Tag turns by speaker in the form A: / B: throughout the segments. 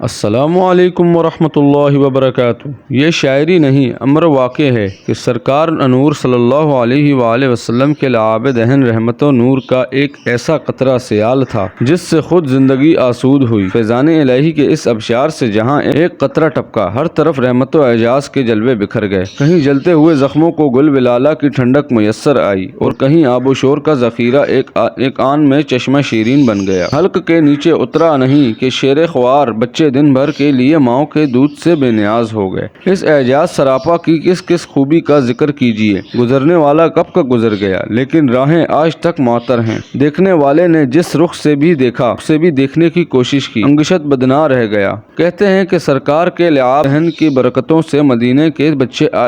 A: السلام علیکم ورحمۃ اللہ وبرکاتہ۔ یہ شاعری نہیں امر واقع ہے کہ سرکار انور صلی اللہ علیہ وآلہ وسلم کے لعاب دہن رحمت و نور کا ایک ایسا قطرہ سیال تھا جس سے خود زندگی آسود ہوئی۔ فیضان الہی کے اس ابشار سے جہاں ایک قطرہ ٹپکا، ہر طرف رحمت و اعجاز کے جلوے بکھر گئے۔ کہیں جلتے ہوئے زخموں کو گل ولالہ کی ٹھنڈک میسر آئی اور کہیں آب و شور کا ذخیرہ ایک آن میں چشمہ شیرین بن گیا۔ حلق کے نیچے اترا نہیں کہ شیر خوار بچے دن بھر کے لیے ماؤں کے دودھ سے بے نیاز ہو گئے۔ اس اعجاز سراپا کی کس خوبی کا ذکر کیجیے۔ گزرنے والا کب کا گزر گیا، لیکن راہیں آج تک معطر ہیں۔ دیکھنے والے نے جس رخ سے بھی دیکھا، اسے بھی دیکھنے کی کوشش کی، انگشت بدنا رہ گیا۔ کہتے ہیں کہ سرکار کے لعاب دہن کی برکتوں سے مدینے کے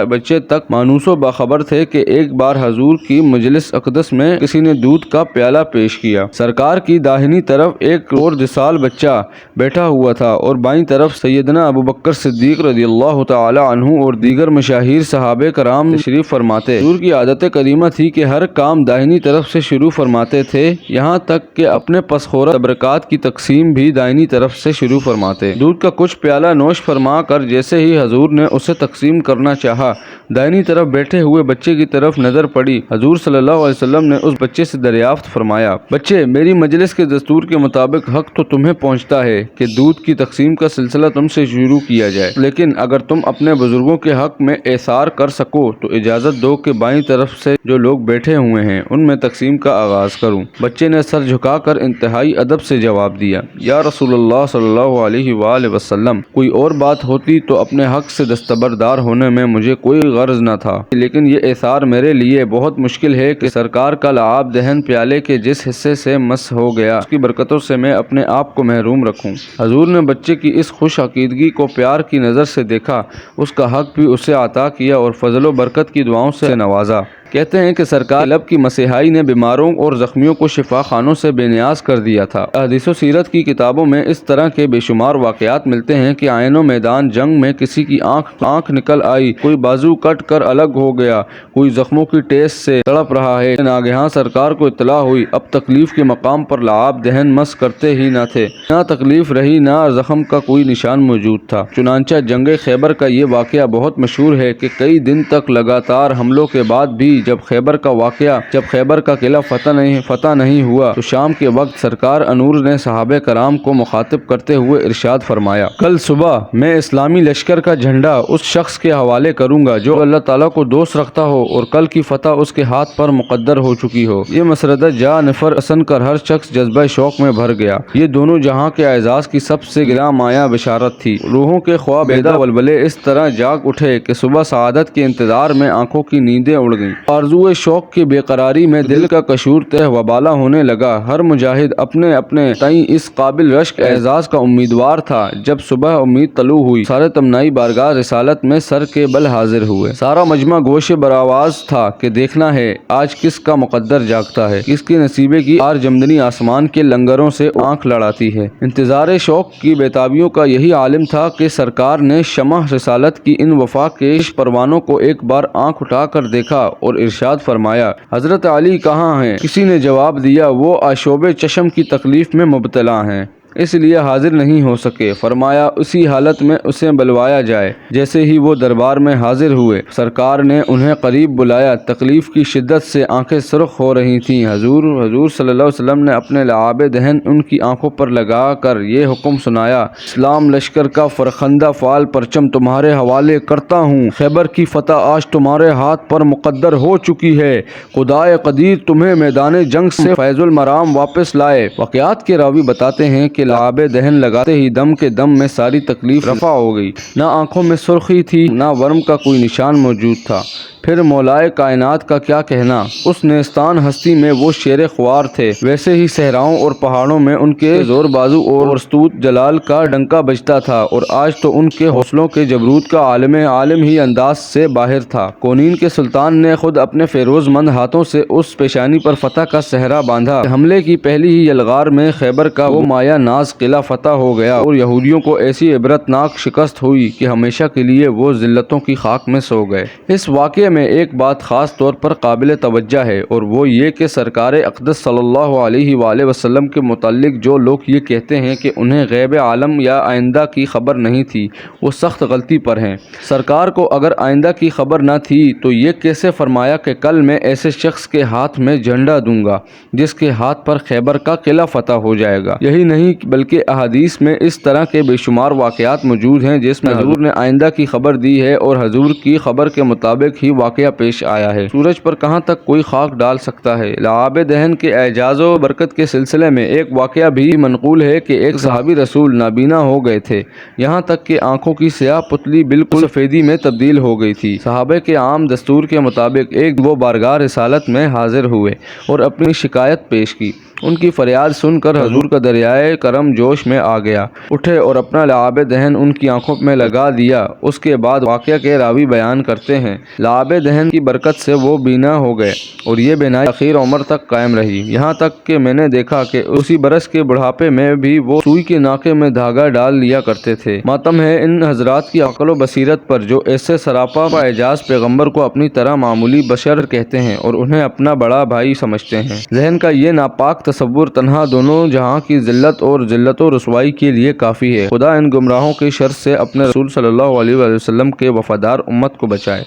A: بچے تک مانوس و باخبر تھے کہ ایک بار حضور کی مجلس اقدس میں کسی نے دودھ کا پیالہ پیش کیا۔ سرکار کی داہنی طرف ایک 2 سال بچہ بیٹھا ہوا تھا اور بائیں طرف سیدنا ابوبکر صدیق رضی اللہ تعالی عنہ اور دیگر مشاہیر صحابہ کرام تشریف فرماتے۔ حضور کی عادت کریمہ تھی کہ ہر کام داہنی طرف سے شروع فرماتے تھے، یہاں تک کہ اپنے پسخورہ تبرکات کی تقسیم بھی دائنی طرف سے شروع فرماتے۔ دودھ کا کچھ پیالہ نوش فرما کر جیسے ہی حضور نے اسے تقسیم کرنا چاہا، دائنی طرف بیٹھے ہوئے بچے کی طرف نظر پڑی۔ حضور صلی اللہ علیہ وسلم نے اس بچے سے دریافت فرمایا، بچے، میری مجلس کے دستور کے مطابق حق تو تمہیں پہنچتا ہے کہ دودھ کی تقسیم کا سلسلہ تم سے شروع کیا جائے، لیکن اگر تم اپنے بزرگوں کے حق میں ایثار کر سکو تو اجازت دو کہ بائیں طرف سے جو لوگ بیٹھے ہوئے ہیں ان میں تقسیم کا آغاز کروں۔ بچے نے سر جھکا کر انتہائی ادب سے جواب دیا، یا رسول اللہ صلی اللہ علیہ وآلہ وسلم، کوئی اور بات ہوتی تو اپنے حق سے دستبردار ہونے میں مجھے کوئی غرض نہ تھا، لیکن یہ ایثار میرے لیے بہت مشکل ہے کہ سرکار کا لعاب دہن پیالے کے جس حصے سے مس ہو گیا اس کی برکتوں سے میں اپنے آپ کو محروم رکھوں۔ حضور نے بچے کی اس خوش عقیدگی کو پیار کی نظر سے دیکھا، اس کا حق بھی اسے عطا کیا اور فضل و برکت کی دعاؤں سے نوازا۔ کہتے ہیں کہ سرکار لب کی مسیحائی نے بیماروں اور زخمیوں کو شفا خانوں سے بے نیاز کر دیا تھا۔ حدیث و سیرت کی کتابوں میں اس طرح کے بے شمار واقعات ملتے ہیں کہ عین و میدان جنگ میں کسی کی آنکھ نکل آئی، کوئی بازو کٹ کر الگ ہو گیا، کوئی زخموں کی ٹیس سے تڑپ رہا ہے۔ ناگہاں سرکار کو اطلاع ہوئی، اب تکلیف کے مقام پر لعاب دہن مس کرتے ہی نہ تھے، نہ تکلیف رہی نہ زخم کا کوئی نشان موجود تھا۔ چنانچہ جنگ خیبر کا یہ واقعہ بہت مشہور ہے کہ کئی دن تک لگاتار حملوں کے بعد بھی جب خیبر کا قلعہ فتح نہیں ہوا تو شام کے وقت سرکار انور نے صحابہ کرام کو مخاطب کرتے ہوئے ارشاد فرمایا، کل صبح میں اسلامی لشکر کا جھنڈا اس شخص کے حوالے کروں گا جو اللہ تعالیٰ کو دوست رکھتا ہو اور کل کی فتح اس کے ہاتھ پر مقدر ہو چکی ہو۔ یہ مسردہ جا نفر سن کر ہر شخص جذبہ شوق میں بھر گیا۔ یہ دونوں جہاں کے اعزاز کی سب سے گراں مایہ بشارت تھی۔ روحوں کے خواہ بیدہ ولولے اس طرح جاگ اٹھے کہ صبح سعادت کے انتظار میں آنکھوں کی نیندیں اڑ گئیں۔ آرزو شوق کی بے قراری میں دل کا قشور تہ و بالا ہونے لگا۔ ہر مجاہد اپنے تئیں اس قابل رشک اعزاز کا امیدوار تھا۔ جب صبح امید طلوع ہوئی، سارے تمنائی بارگاہ رسالت میں سر کے بل حاضر ہوئے۔ سارا مجمع گوش براواز تھا کہ دیکھنا ہے آج کس کا مقدر جاگتا ہے، کس کی نصیبے کی آر جمدنی آسمان کے لنگروں سے آنکھ لڑاتی ہے۔ انتظار شوق کی بیتابیوں کا یہی عالم تھا کہ سرکار نے شمع رسالت کی ان وفا کیش پروانوں کو ایک بار آنکھ اٹھا کر دیکھا اور ارشاد فرمایا، حضرت علی کہاں ہیں؟ کسی نے جواب دیا، وہ آشوب چشم کی تکلیف میں مبتلا ہیں، اس لیے حاضر نہیں ہو سکے۔ فرمایا اسی حالت میں اسے بلوایا جائے۔ جیسے ہی وہ دربار میں حاضر ہوئے، سرکار نے انہیں قریب بلایا۔ تکلیف کی شدت سے آنکھیں سرخ ہو رہی تھیں۔ حضور صلی اللہ علیہ وسلم نے اپنے لعاب دہن ان کی آنکھوں پر لگا کر یہ حکم سنایا، اسلام لشکر کا فرخندہ فال پرچم تمہارے حوالے کرتا ہوں۔ خیبر کی فتح آج تمہارے ہاتھ پر مقدر ہو چکی ہے۔ خدائے قدیر تمہیں میدان جنگ سے فیض المرام واپس لائے۔ واقعات کے راوی بتاتے ہیں کہ لعاب دہن لگاتے ہی دم کے دم میں ساری تکلیف رفع ہو گئی، نہ آنکھوں میں سرخی تھی نہ ورم کا کوئی نشان موجود تھا۔ پھر مولائے کائنات کا کیا کہنا، اس نیستان ہستی میں وہ شیر خوار تھے، ویسے ہی صحراؤں اور پہاڑوں میں ان کے زور بازو اور پرستوت جلال کا ڈنکا بجتا تھا، اور آج تو ان کے حوصلوں کے جبروت کا عالم ہی انداز سے باہر تھا۔ کونین کے سلطان نے خود اپنے فیروز مند ہاتھوں سے اس پیشانی پر فتح کا صحرا باندھا۔ حملے کی پہلی ہی یلغار میں خیبر کا وہ مایہ ناز قلعہ فتح ہو گیا اور یہودیوں کو ایسی عبرتناک شکست ہوئی کہ ہمیشہ کے لیے وہ ذلتوں کی خاک میں سو گئے۔ اس واقعے میں ایک بات خاص طور پر قابل توجہ ہے اور وہ یہ کہ سرکار اقدس صلی اللہ علیہ وآلہ وسلم کے متعلق جو لوگ یہ کہتے ہیں کہ انہیں غیب عالم یا آئندہ کی خبر نہیں تھی، وہ سخت غلطی پر ہیں۔ سرکار کو اگر آئندہ کی خبر نہ تھی تو یہ کیسے فرمایا کہ کل میں ایسے شخص کے ہاتھ میں جھنڈا دوں گا جس کے ہاتھ پر خیبر کا قلعہ فتح ہو جائے گا؟ یہی نہیں بلکہ احادیث میں اس طرح کے بے شمار واقعات موجود ہیں جس میں حضور نے آئندہ کی خبر دی ہے اور حضور کی خبر کے مطابق ہی واقعہ پیش آیا ہے۔ سورج پر کہاں تک کوئی خاک ڈال سکتا ہے؟ لعاب دہن کے اعجاز و برکت کے سلسلے میں ایک واقعہ بھی منقول ہے کہ ایک صحابی رسول نابینا ہو گئے تھے، یہاں تک کہ آنکھوں کی سیاہ پتلی بالکل سفیدی میں تبدیل ہو گئی تھی۔ صحابہ کے عام دستور کے مطابق ایک وہ بارگاہ رسالت میں حاضر ہوئے اور اپنی شکایت پیش کی۔ ان کی فریاد سن کر حضور کا دریائے کرم جوش میں آ گیا، اٹھے اور اپنا لعاب دہن ان کی آنکھوں میں لگا دیا۔ اس کے بعد واقعہ کے راوی بیان کرتے ہیں، لعاب دہن کی برکت سے وہ بینا ہو گئے اور یہ بینائی اخیر عمر تک قائم رہی، یہاں تک کہ میں نے دیکھا کہ اسی برس کے بڑھاپے میں بھی وہ سوئی کے ناکے میں دھاگا ڈال لیا کرتے تھے۔ ماتم ہے ان حضرات کی عقل و بصیرت پر جو ایسے سراپا اعجاز پیغمبر کو اپنی طرح معمولی بشر کہتے ہیں اور انہیں اپنا بڑا بھائی سمجھتے ہیں۔ ذہن کا یہ ناپاک تصور تنہا دونوں جہاں کی ذلت اور ذلت و رسوائی کے لیے کافی ہے۔ خدا ان گمراہوں کے شر سے اپنے رسول صلی اللہ علیہ وسلم کے وفادار امت کو بچائے۔